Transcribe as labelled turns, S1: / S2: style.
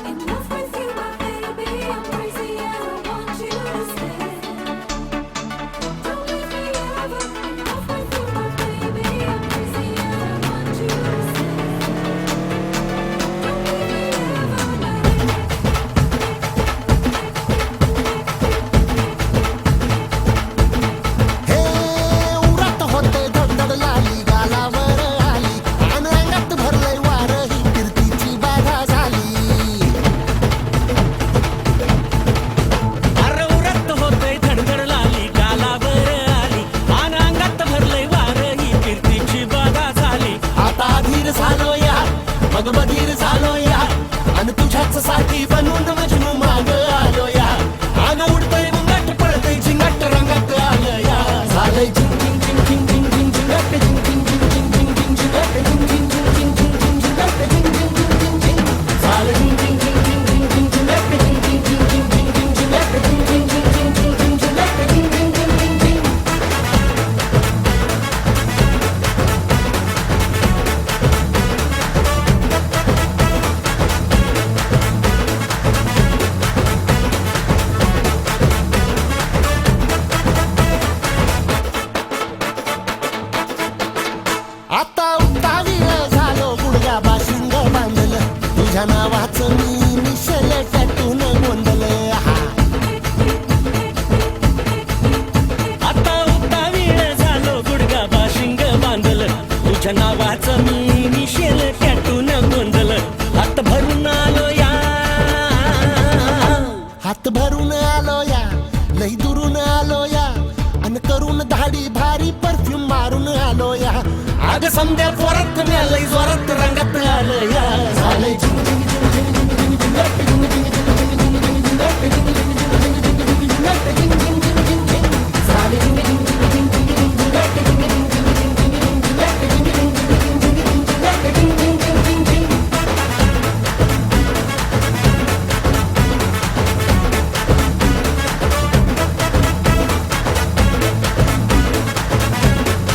S1: Enough with you, my baby. I'm crazy and I want you to stay. Don't leave me ever. Enough with you, my baby. I'm crazy and I want you to stay. Don't leave me ever,
S2: हे उरात होते धडधड लाली गालावर आली आणि अंगात भरलंय वार ही कीर्तीची बाधा झाली
S3: अरे उरत होतय धडधड लाली गालावर आली आणि अंगात भरलंय वार ही कीर्तीची बाधा झाली.
S2: आता अधीर झालो या मग बधीर झालो या आणि तुझ्याच साठी बनून मजनू माग आलो या आग उडतय मुंगाट पडतय झिंगाट रंगात आलं या झालंय झिंग झिंग झिंग झिंग झिंग झिंग झिंगाट झिंग झिंग झिंग झिंग झिंग झिंग झिंगाट झिंग झिंग झिंग झिंग झिंग झिंग झिंगाट झिंग झिंग झिंग झिंग झिंग झालं झिंग झिंग झिंग झिंग झिंग झिंग झिंगाट झिंग झिंग झिंग झिंग झिंग झिंग झिंगाट झिंग झिंग झिंग झिंग झिंग झिंग झिंगाट झिंग झिंग झिंग झिंग झिंग आता उत्तावीळ झालो गुडघा बाशिंग बांधलं तुझ्या नावाचं मी मिशल टॅटून गोंधलं
S3: आता उतावीळ झालो गुडगा बाशिंग बांधलं तुझ्या नावाचं मी निशेल कॅटून गोंधलं. हात भरून आलो या
S2: हात भरून आलो या लई दुरून आलो या अन करून धाडी भारी परफ्यूम मारून आलो या आग समद्या पोरात लई जोरात रंगात आलं या झालंय झिंग झिंग झिंग झिंग